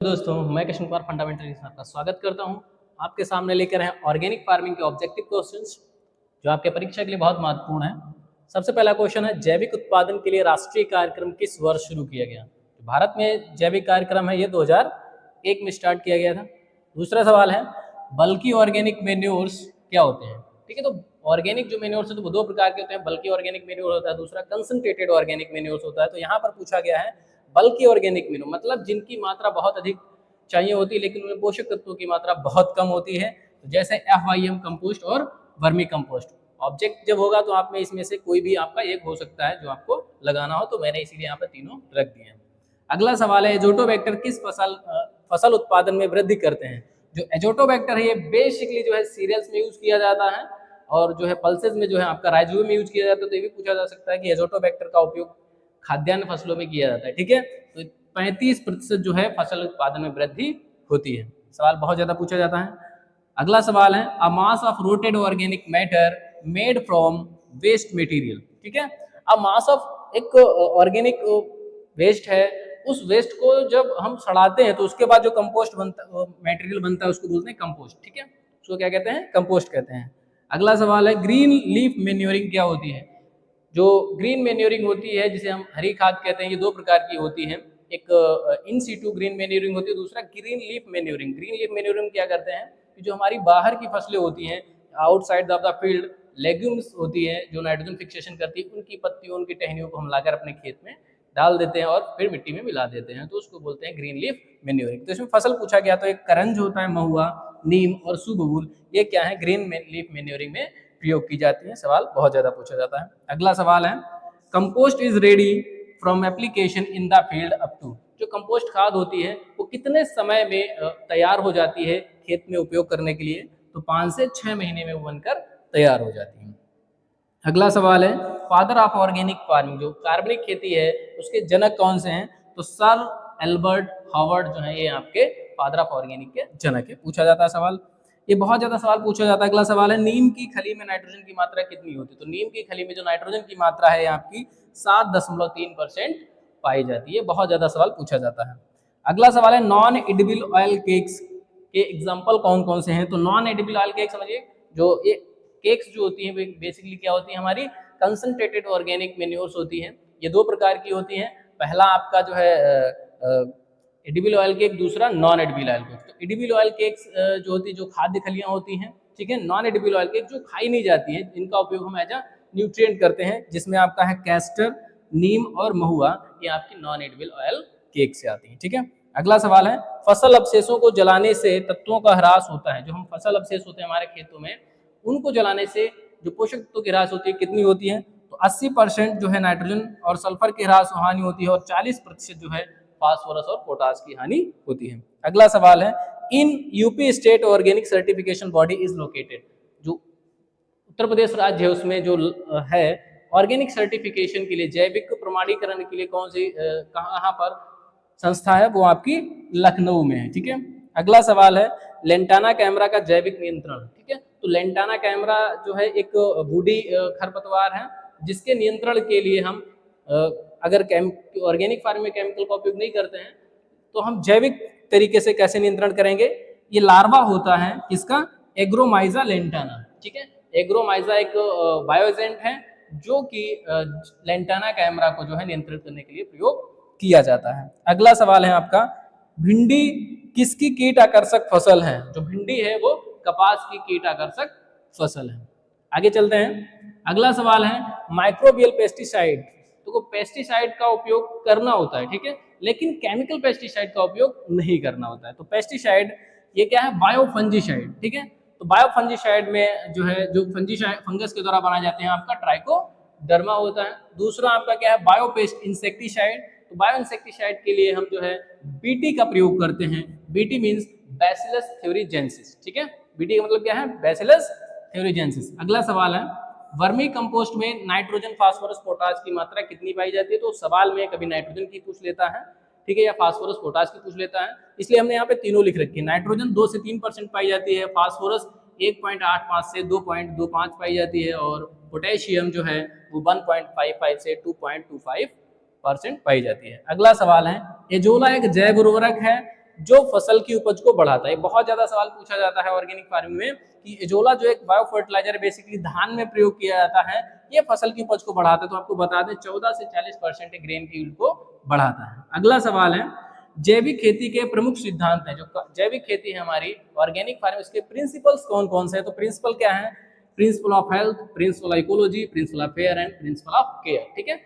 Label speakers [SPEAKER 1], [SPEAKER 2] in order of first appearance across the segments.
[SPEAKER 1] दोस्तों, मैं कृष्ण कुमार फंडामेंटल में आपका स्वागत करता हूं। आपके सामने लेकर हैं ऑर्गेनिक फार्मिंग के ऑब्जेक्टिव क्वेश्चंस जो आपके परीक्षा के लिए बहुत महत्वपूर्ण है। सबसे पहला क्वेश्चन है, जैविक उत्पादन के लिए राष्ट्रीय कार्यक्रम किस वर्ष शुरू किया गया? भारत में जैविक कार्यक्रम है ये 2001 में स्टार्ट किया गया था। दूसरा सवाल है, बल्कि ऑर्गेनिक मेन्योर्स क्या होते हैं? ठीक है, तो ऑर्गेनिक जो मेन्योर्स है तो वो दो प्रकार के होते हैं। बल्कि ऑर्गेनिक मेन्योर होता है, दूसरा कंसंट्रेटेड ऑर्गेनिक मेन्योर्स होता है। तो यहाँ पर पूछा गया है बल्कि ऑर्गेनिक मेन्योर मतलब जिनकी मात्रा बहुत अधिक चाहिए होती है लेकिन उनमें पोषक तत्वों की मात्रा बहुत कम होती है, तो जैसे FIM कंपोस्ट और वर्मी कंपोस्ट। ऑब्जेक्ट जब होगा तो आप में इसमें से कोई भी आपका एक हो सकता है जो आपको लगाना हो, तो मैंने इसीलिए यहाँ पे तीनों रख दिए हैं। अगला सवाल है, एजोटोबैक्टर किस फसल उत्पादन में वृद्धि करते हैं? जो एजोटोबैक्टर है ये बेसिकली जो है सीरियल्स में यूज किया जाता है और जो है पल्सेस में जो है आपका राइजोबियम में यूज किया जाता है। तो ये भी पूछा जा सकता है कि एजोटोबैक्टर का उपयोग खाद्यान्न फसलों में किया जाता है। ठीक है, तो 35% जो है फसल उत्पादन में वृद्धि होती है। सवाल बहुत ज्यादा पूछा जाता है। अगला सवाल है, a mass of rotted organic matter made from waste material. ठीक है, अ मास ऑफ एक ऑर्गेनिक वेस्ट है, उस वेस्ट को जब हम सड़ाते हैं तो उसके बाद जो कंपोस्ट बनता मटेरियल बनता है उसको बोलते हैं कंपोस्ट। ठीक है, उसको क्या कहते हैं? कंपोस्ट कहते हैं। अगला सवाल है, ग्रीन लीफ मैन्योरिंग क्या होती है? जो ग्रीन मैन्योरिंग होती है जिसे हम हरी खाद कहते हैं, ये दो प्रकार की होती है। एक इन सीटू ग्रीन मैन्योरिंग होती है, दूसरा green leaf manuring. Green leaf manuring क्या करते हैं कि जो हमारी बाहर की फसलें होती हैं outside of the field, legumes होती है जो नाइट्रोजन फिक्सेशन करती है, उनकी पत्तियों उनकी टहनियों को हम लाकर अपने खेत में डाल देते हैं और फिर मिट्टी में मिला देते हैं, तो उसको बोलते हैं ग्रीन लीफ मैन्योरिंग। तो इसमें फसल पूछा गया तो एक करंज होता है, महुआ, नीम और सुबबूल, ये क्या है? ग्रीन लीफ मैन्योरिंग में प्रयोग की जाती है। सवाल बहुत ज्यादा पूछा जाता है। अगला सवाल है, compost is ready from application in the field up to. जो कंपोस्ट खाद होती है वो कितने समय में तैयार हो जाती है खेत में उपयोग करने के लिए? तो 5 से 6 महीने में वो बनकर तैयार हो जाती है। अगला सवाल है, फादर ऑफ ऑर्गेनिक फार्मिंग, जो कार्बनिक खेती है उसके जनक कौन से हैं? तो सर एल्बर्ट हावर्ड जो है ये आपके फादर ऑफ ऑर्गेनिक के जनक है। पूछा जाता है सवाल, ये बहुत ज्यादा सवाल पूछा जाता है। अगला सवाल है, नीम की खली में नाइट्रोजन की मात्रा कितनी होती है? तो नीम की खली में जो नाइट्रोजन की मात्रा है आपकी 7.3% पाई जाती है। बहुत ज्यादा सवाल पूछा जाता है। अगला सवाल है, नॉन एडिबल ऑयल केक्स के एग्जाम्पल कौन कौन से हैं? तो नॉन एडिबल ऑयल केक समझिए, जो ये केक्स जो होती हैं बेसिकली क्या होती है? हमारी कंसंट्रेटेड ऑर्गेनिक मेन्योर्स होती हैं। ये दो प्रकार की होती हैं, पहला आपका जो है एडिबल ऑयल केक, दूसरा नॉन एडिबल ऑयल केक। तो एडिबल ऑयल केक्स जो होती है जो खाद्य खलियां होती हैं, ठीक है। नॉन एडिबल ऑयल केक जो खाई नहीं जाती है, जिनका उपयोग हम एज अ न्यूट्रिएंट करते हैं, जिसमें आपका है कैस्टर, नीम और महुआ, ये आपकी नॉन एडिबल ऑयल केक से आती है। ठीक है, अगला सवाल है, फसल अवशेषों को जलाने से तत्वों का ह्रास होता है। जो हम फसल अवशेष होते हैं हमारे खेतों में, उनको जलाने से जो पोषक तत्वों की ह्रास होती है कितनी होती है? तो 80% जो है नाइट्रोजन और सल्फर की ह्रास हानि होती है और 40% जो है फास्फोरस और पोटास की हानि होती है। अगला सवाल है, in UP state organic certification body is located. जो उत्तर प्रदेश राज्य है उसमें जो है ऑर्गेनिक सर्टिफिकेशन के लिए, जैविक प्रमाणीकरण के लिए कौन सी कहाँ पर संस्था है? वो आपकी लखनऊ में है। ठीक है, अगला सवाल है, लेंटाना कैमरा का जैविक नियंत्रण। ठीक है, तो लेंटाना कैमरा जो है एक बूढ़ी खरपतवार है जिसके नियंत्रण के लिए हम अगर ऑर्गेनिक फार्मिंग में केमिकल का उपयोग नहीं करते हैं तो हम जैविक तरीके से कैसे नियंत्रण करेंगे? ये लार्वा होता है किसका? एग्रोमाइजा लेंटाना। ठीक है, एग्रोमाइजा एक बायोएजेंट है जो कि लेंटाना कैमरा को जो है नियंत्रित करने के लिए प्रयोग किया जाता है। अगला सवाल है आपका, भिंडी किसकी कीट आकर्षक फसल है? जो भिंडी है वो कपास की कीट आकर्षक फसल है। आगे चलते हैं। अगला सवाल है, माइक्रोबियल पेस्टिसाइड। तो पेस्टिसाइड का उपयोग करना होता है, ठीक है, लेकिन केमिकल पेस्टिसाइड का उपयोग नहीं करना होता है। तो पेस्टिसाइड ये क्या है? बायोफंजीसाइड। ठीक है, तो बायोफंजीसाइड में जो है जो फंजीसाइड फंगस के द्वारा बनाए जाते हैं आपका ट्राइकोडर्मा होता है। दूसरा आपका क्या है? Biopest insecticide. तो बायो इंसेक्टिसाइड के लिए हम जो है बीटी का प्रयोग करते हैं। BT means Bacillus thuringiensis. ठीक है, बीटी का मतलब क्या है? Bacillus thuringiensis. अगला सवाल है, वर्मी कंपोस्ट में नाइट्रोजन, फास्फोरस, पोटास की मात्रा कितनी पाई जाती है? तो सवाल में कभी नाइट्रोजन की पूछ लेता है, ठीक है, या फास्फोरस पोटास की पूछ लेता है, इसलिए हमने यहाँ पे तीनों लिख रखी है। नाइट्रोजन 2 से 3% पाई जाती है, फास्फोरस 1.85 से 2.25 पाई जाती है और पोटेशियम जो है वो 1.55 से 2.25% पाई जाती है। अगला सवाल है, एजोला एक जैव उर्वरक है जो फसल की उपज को बढ़ाता है। बहुत ज्यादा सवाल पूछा जाता है ऑर्गेनिक फार्मिंग में कि एजोला जो एक बायो फर्टिलाइजर बेसिकली धान में प्रयोग किया जाता है, ये फसल की उपज को बढ़ाता है। तो आपको बता दें 14 से 40% ग्रेन की यील्ड को बढ़ाता है। अगला सवाल है जैविक खेती के प्रमुख सिद्धांत हैं। जो जैविक खेती है हमारी ऑर्गेनिक फार्मिंग, उसके प्रिंसिपल्स कौन कौन से हैं? तो प्रिंसिपल क्या है? Principle of health, principle of ecology, principle of fair and principle of care. ठीक है,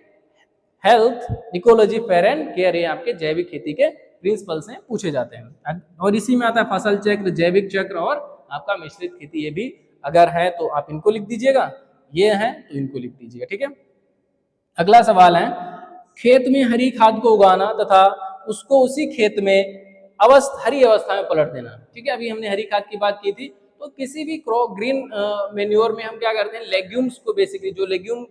[SPEAKER 1] health, ecology, fair and care, ये आपके जैविक खेती के प्रिंसिपल्स हैं, पूछे जाते हैं। और इसी में आता है फसल चक्र, जैविक चक्र और आपका मिश्रित खेती। ये भी अगर है तो आप इनको लिख दीजिएगा, ये है तो इनको लिख दीजिएगा। ठीक है, अगला सवाल है खेत में हरी खाद को उगाना तथा उसको उसी खेत में हरी अवस्था में पलट देना। ठीक है, अभी हमने हरी खाद की बात की थी। तो किसी भी ग्रीन मेन्योर में हम क्या करते हैं, लेग्यूम्स को बेसिकली, जो लेग्यूम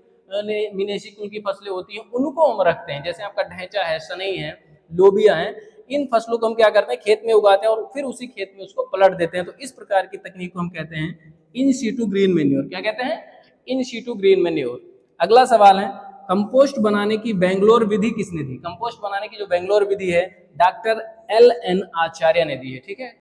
[SPEAKER 1] मिनेसी कुल की फसलें होती हैं उनको हम रखते हैं। जैसे आपका ढैंचा है, सनई है, लोबिया है, इन फसलों को हम क्या करते हैं, खेत में उगाते हैं और फिर उसी खेत में उसको पलट देते हैं। तो इस प्रकार की तकनीक को हम कहते हैं इन सीटू ग्रीन मेन्योर। क्या कहते हैं? In situ green manure. अगला सवाल है कंपोस्ट बनाने की बेंगलोर विधि किसने दी? कंपोस्ट बनाने की जो बेंगलोर विधि है, डॉक्टर LN आचार्य ने दी है। ठीक है,